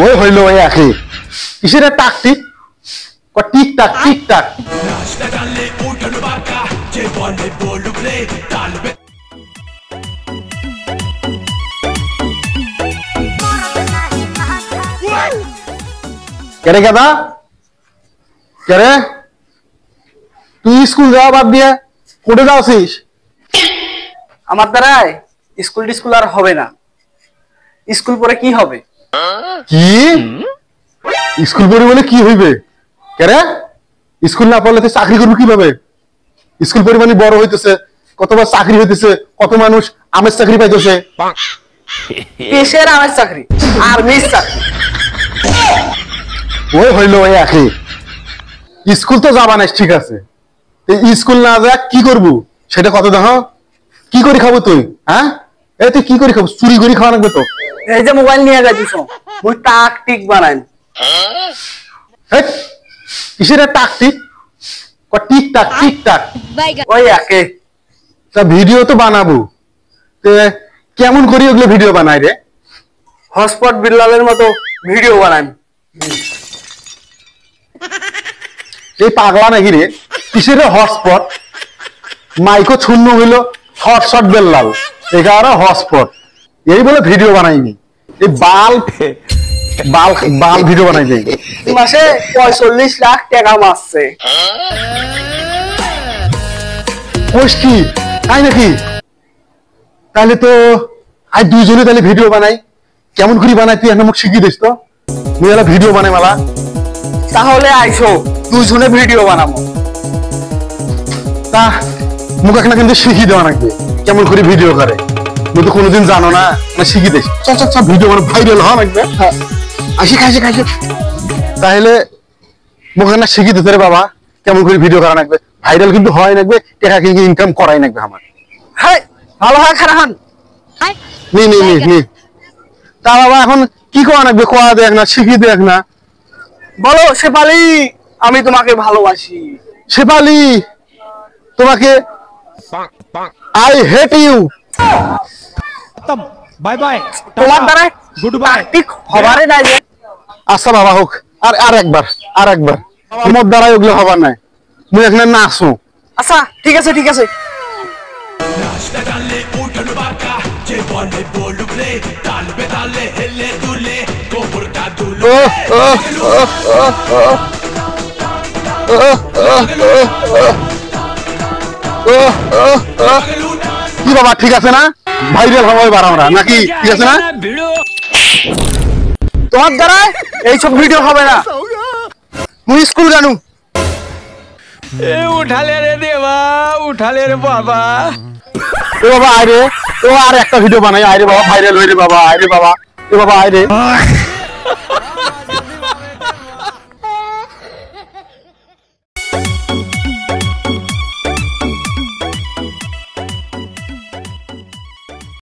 ওই হইলো ওই একই কিসের টাক টিক টিক টাক টিক টাক কেরে গাদা কেরে তুই স্কুল যাওয়া বাদ দিয়ে কোটে যাওছিস? আমার দ্বারাই স্কুল আর হবে না। স্কুল পরে কি হবে? কি স্কুল পড়ে বলে কি হইবে? কেরে স্কুল না পড়লে চাকরি করবি কিভাবে? স্কুল পরিমাণে বড় হইতেছে, কতবার চাকরি হইতেছে, কত মানুষ আমের চাকরি পাইতেছে। কিসের আমের চাকরি? আর্মির চাকরি। ওই হইলো ওই একই স্কুল তো যাবা না, ঠিক আছে স্কুল না যা কি করবো সেটা কত দেখো। কি করে খাবো তুই? হ্যাঁ এই তুই কি করে খাবো? চুরি করে খাওয়া লাগবে তো। এই যে মোবাইল নিয়ে যাচ্ছিস ওই টাক টিক বানাই। কিসের টাক টিক টিক টাক টিক টাক ওই একে তা ভিডিও তো বানাবো, কেমন করি ওগুলো ভিডিও বানাই রে? হটস্পট বিল্লালের মতো ভিডিও বানাই। এই পাগলা নাকি রে? কিসের হটস্পট? মাইকো শূন্য হইলো হটশট বেল্লাল, এগারো হটস্পট এই বলে ভিডিও বানাইনি। এই বাল ভিডিও বানাই যাই মাসে 45 লাখ টাকা মারছে। কি তাই নাকি? তাহলে তো আজ দুইজনে তাহলে ভিডিও বানাই। কেমন করে বানাই তুই এখন মুখ শিখিয়ে দিস তো। মুই এলা ভিডিও বানাই মালা। তাহলে আইসো দুইজনে ভিডিও বানাবো। তা মুখ এখন কিন্তু শিখিয়ে দেওয়া লাগবে কেমন করে ভিডিও করে। তুই তো কোনোদিন জানো না, শিখিয়ে দিস। চল ভিডিও মানে ভাইরাল হওয়া লাগবে। আসি খাইছে তাহলে মুখ না শিখিয়ে দিতে রে বাবা কেমন করে ভিডিও করা লাগবে। ভাইরাল কিন্তু হয় লাগবে, টাকা কিন্তু ইনকাম করাই লাগবে আমার। হ্যাঁ ভালো হয় খারাপ নি তা বাবা এখন কি করা লাগবে? কোয়া দেখ না, শিখিয়ে দেখ না। বলো শেফালি আমি তোমাকে ভালোবাসি। শেফালি তোমাকে I hate you. Bye bye তোমার দ্বারা গুড বাই ঠিক হবারে নাই যে। আচ্ছা বাবা হোক, আর একবার আমার দ্বারা ওগুলো হবার নাই। মুই এখানে নাচো। আচ্ছা ঠিক আছে কি বাবা ঠিক আছে না? ভাইরাল হওয়াই বার আমরা নাকি? ঠিক আছে না? তোমার দ্বারা এইসব ভিডিও হবে না। মুই স্কুল জানু। উঠালে রে দেবা, উঠালে রে বাবা। ও বাবা আরে ও আর একটা ভিডিও বানাই। আরে বাবা ভাইরাল হয়ে রে বাবা, আরে বাবা এ বাবা আরে।